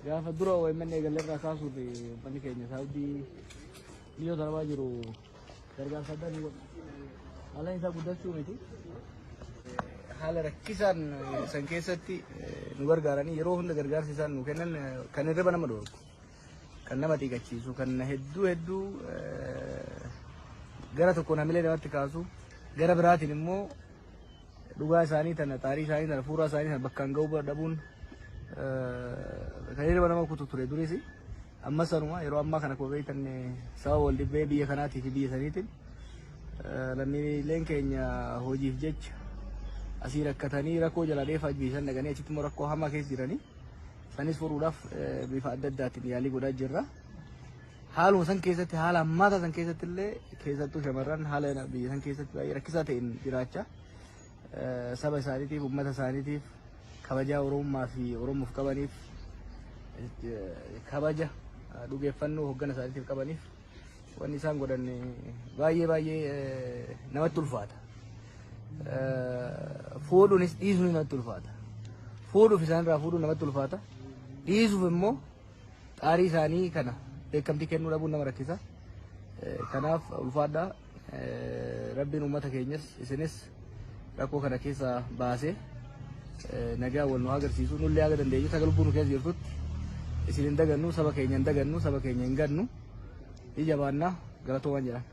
Gaafa dura OMN eegalee kaasuu fi uummanni keenya Saawudii biyyoota arabaa jiru gargaarsa addaa ni godha. Haala isaa guddachuu miti. Haala rakkisaan san keessatti nu gargaaranii yeroo hunda gargaarsi isaan nu kennan kan irra nama dhoorgu, kan nama xiiqachiisu, kan hedduu gara tokkoon hamilee namatti kaasu, gara biraatiin immoo dhugaa isaanii tana, xaarii isaanii tana, fuuraa isaanii tana bakkaan ga'uu dhabuun kan irra nama kutu ture duris. Amma sanuma yeroo ammaa kana koo beektan sababa wal dhibbee biyya kanaatii fi biyya saniitiin lammiileen keenya hojiif jecha asii rakkatanii rakkoo jala dheefaa jibisan dhaqanii achitti immoo rakkoo hamaa keessa jiranii sanis furuudhaaf bifa adda addaatiin yaalii godhaa jirra. Haaluma san keessatti haala ammaata san keessatti illee keessattuu shamarran haala biyya san keessatti baay'ee rakkisaa ta'een jiraachaa saba isaaniitiif uummata isaaniitiif kabajaa Oromummaa fi Oromoof qabaniif kabaja dhugeeffannoo hoggana isaaniitiif qabaniif wanni isaan godhan baay'ee namatti ulfaata. Fuudhuunis dhiisuun namatti ulfaata. Fuudhuuf isaanirraa fuudhuun namatti ulfaata. Dhiisuuf immoo xaarii isaanii kana beekamtii kennuu dhabuun nama rakkisa. Kanaaf ulfaadhaa. Rabbiin uummata keenyas isinis rakkoo kana keessa baasee nagaa wal nu agarsiisu nullee aga dandeenyu sagal bunu keessa jirtutti isin hin dagannu, saba keenya hin dagannu, saba keenya hin gannu. Ija baannaa galatoomaa jedhan.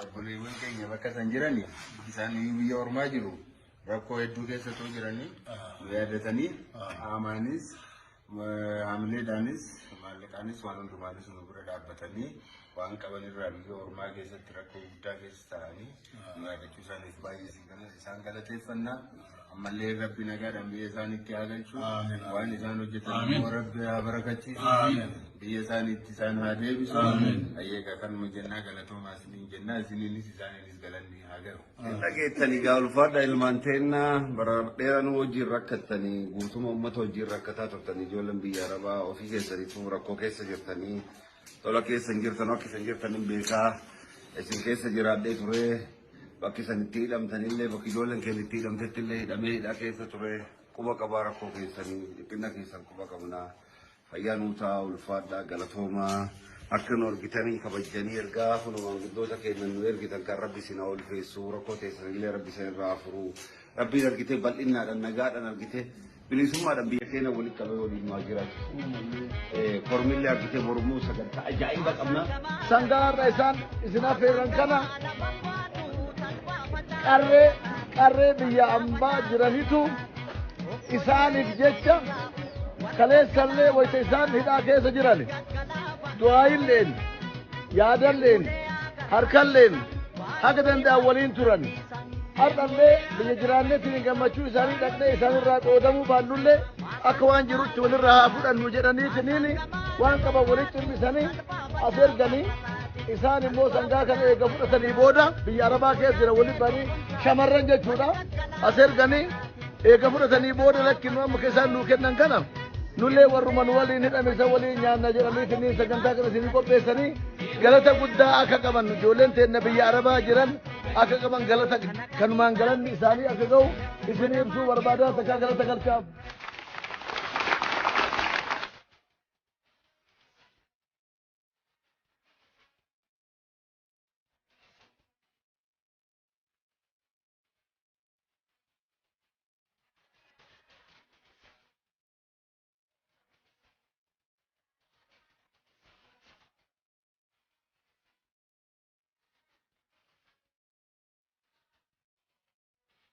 Obboleewwan keenya bakka san jirani isaan biyya ormaa jiru rakkoo hedduu keessattuu jiranii nu yaadatanii qaamaanis hamileedhaanis maallaqaanis waan hundumaanis nu bira dhaabbatanii waan qabanirraa biyya ormaa keessatti rakkoo guddaa keessa ta'anii nu yaadachuu isaaniif baay'ee isaan galateeffannaa. Ammallee Rabbi nagaadhaan biyya isaaniitti haa galchu waan isaan hojjetan immoo Rabbi haa barakachiisu biyya isaaniitti isaan haa deebisu. Ayyeeqa kanuma jennaa galatoomaa isiniin jennaa isiniinis isaaniinis galanni haa galu. Dhageettanii gaa ulfaadha ilmaan teennaa bara dheeraa wajjin rakkattanii guutuma uummata wajjin rakkataa turtanii ijoolleen biyya arabaa ofii keessaniitu rakkoo keessa jirtanii tola keessa hin jirtan akka isin jirtan hin beekaa isin keessa jiraadhee ture. Bakki sanitti hidhamtanillee bakki ijoolleen keenya itti hidhamtettillee hidhamee hidhaa keessa ture quba qabaa rakkoo keessanii dhiphina keessan quba qabnaa fayyaa nuu ta'a ulfaadhaa galatoomaa akka nu argitanii kabajanii ergaa hunumaan guddoota keenya nu ergitan kan Rabbi isin haa ulfeessu rakkoo teessanillee Rabbi isin irraa furu Rabbiin argitee bal'innaadhaan nagaadhaan argitee bilisummaadhaan biyya keenya walitti qabee waliin maa jiraatu kormillee argitee mormuu sagantaa ajaa'iba qabna. Sangaarra isaan isin affeeran kana qarree biyya ambaa jiranitu isaaniif jecha kaleessallee wayita isaan hidhaa keessa jiran du'aayilleen yaadalleen harkalleen haga danda'an waliin turan. Har'allee biyya jiraanneetiin gammachuu isaanii dhaqnee isaanirraa qoodamuu baannullee akka waan jirutti walirraa haa fudhannu jedhaniitiniin waan qaban walitti hirmisanii as erganii isaan immoo sangaa kana eega fudhatanii booda biyya arabaa keessa jira waliin banii shamarran jechuudha as erganii eega fudhatanii booda lakkinu amma isaan nuu kennan kana nullee warruma nu waliin hidhame isa waliin nyaanna jedhaniitiniin sagantaa kana isinii qopheessanii galata guddaa akka qaban ijoolleen teenna biyya arabaa jiran akka qaban galata kanumaan galanni isaanii akka ga'u isinii ibsuu barbaadaa takkaa galata galchaaf.